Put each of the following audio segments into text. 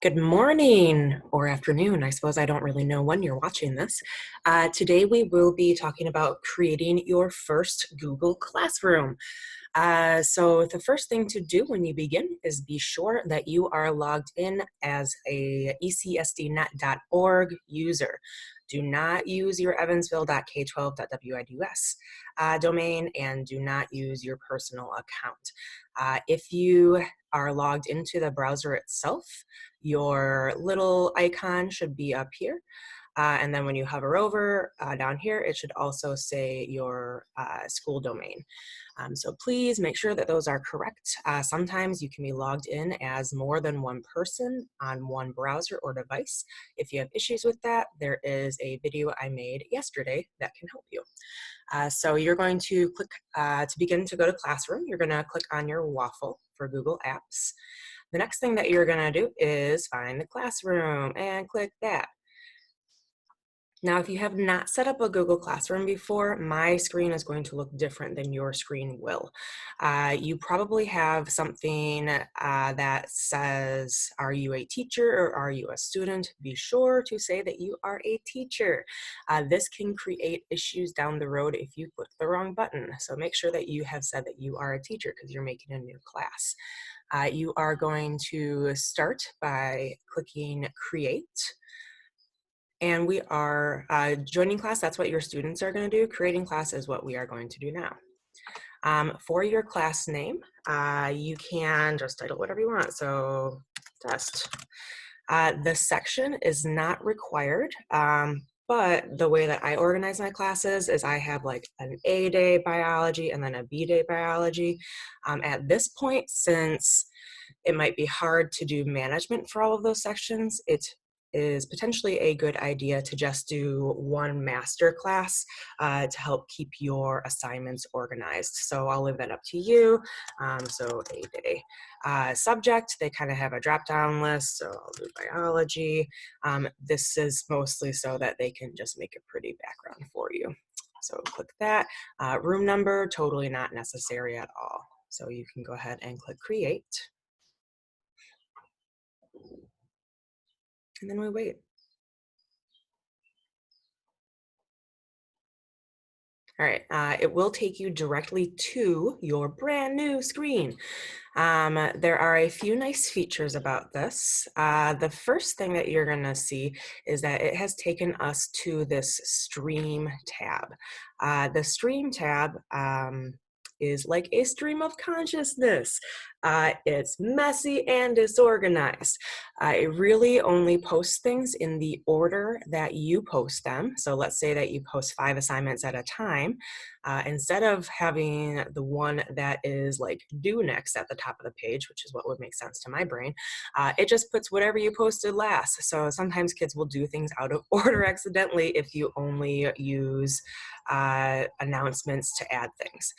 Good morning or afternoon. I suppose I don't really know when you're watching this. Today we will be talking about creating your first Google Classroom. So the first thing to do when you begin is be sure that you are logged in as a ecsdnet.org user. Do not use your evansville.k12.widus domain, and do not use your personal account. If you are logged into the browser itself, your little icon should be up here. And then when you hover over down here, it should also say your school domain. So please make sure that those are correct. Sometimes you can be logged in as more than one person on one browser or device. If you have issues with that, there is a video I made yesterday that can help you. So you're going to click to begin to go to Classroom. You're going to click on your waffle for Google Apps. The next thing that you're going to do is find the Classroom and click that. Now, if you have not set up a Google Classroom before, my screen is going to look different than your screen will. You probably have something that says, are you a teacher or are you a student? Be sure to say that you are a teacher. This can create issues down the road if you click the wrong button. So make sure that you have said that you are a teacher because you're making a new class. You are going to start by clicking Create. And we are joining class. That's what your students are going to do. Creating class is what we are going to do now. For your class name, you can just title whatever you want. So test. The section is not required, but the way that I organize my classes is I have like an A day biology and then a B day biology. At this point, since it might be hard to do management for all of those sections, it is potentially a good idea to just do one master class to help keep your assignments organized. So I'll leave that up to you. So a day. Subject, they kind of have a drop-down list, so I'll do biology. This is mostly so that they can just make a pretty background for you. So click that. Room number, totally not necessary at all. So you can go ahead and click create. And then we wait. All right, it will take you directly to your brand new screen. There are a few nice features about this. The first thing that you're gonna see is that it has taken us to this Stream tab. The Stream tab is like a stream of consciousness. It's messy and disorganized. It really only posts things in the order that you post them. So let's say that you post 5 assignments at a time. Instead of having the one that is like due next at the top of the page, which is what would make sense to my brain, it just puts whatever you posted last. So sometimes kids will do things out of order accidentally if you only use announcements to add things.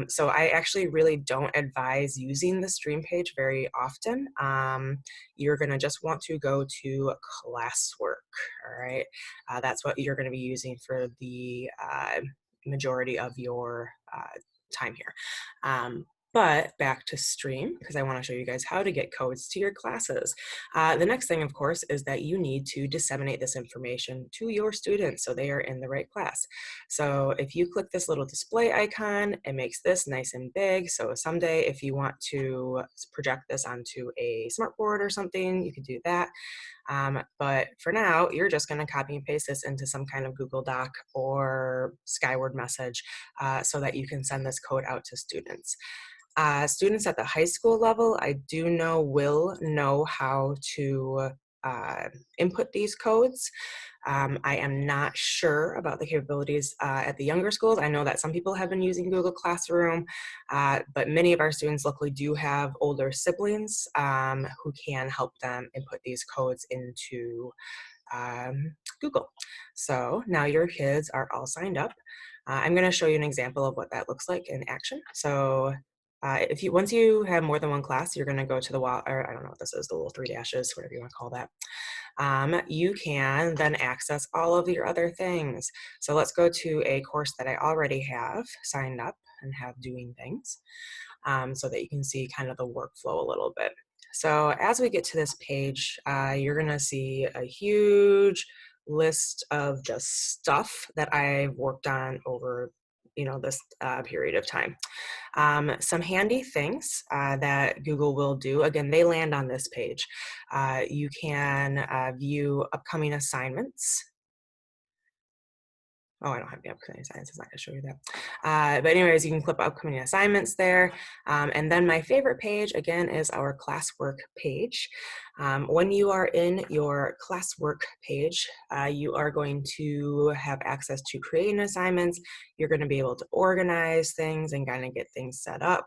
So I actually really don't advise using the stream page very often. You're going to just want to go to classwork, all right? That's what you're going to be using for the majority of your time here. But back to stream, because I want to show you guys how to get codes to your classes. The next thing, of course, is that you need to disseminate this information to your students so they are in the right class. So if you click this little display icon, it makes this nice and big. So someday if you want to project this onto a smartboard or something, you can do that. But for now, you're just going to copy and paste this into some kind of Google Doc or Skyward message so that you can send this code out to students. Students at the high school level, I do know will know how to input these codes. I am not sure about the capabilities at the younger schools. I know that some people have been using Google Classroom, but many of our students luckily do have older siblings who can help them input these codes into Google. So now your kids are all signed up. I'm going to show you an example of what that looks like in action. So once you have more than one class, you're going to go to the wall, or I don't know what this is, the little 3 dashes, whatever you want to call that. You can then access all of your other things. So let's go to a course that I already have signed up and have doing things so that you can see kind of the workflow a little bit. So as we get to this page, you're gonna see a huge list of just stuff that I've worked on over this period of time. Some handy things that Google will do, again, they land on this page. You can view upcoming assignments. Oh, I don't have the upcoming assignments. It's not going to show you that. But anyways, you can clip upcoming assignments there. And then my favorite page, again, is our classwork page. When you are in your classwork page, you are going to have access to creating assignments. You're going to be able to organize things and kind of get things set up.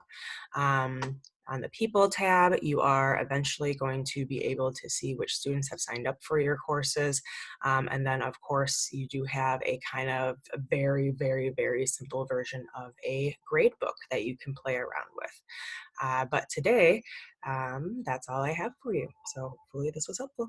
On the People tab, you are eventually going to be able to see which students have signed up for your courses. And then, of course, you do have a kind of a very, very, very simple version of a grade book that you can play around with. But today, that's all I have for you. So hopefully this was helpful.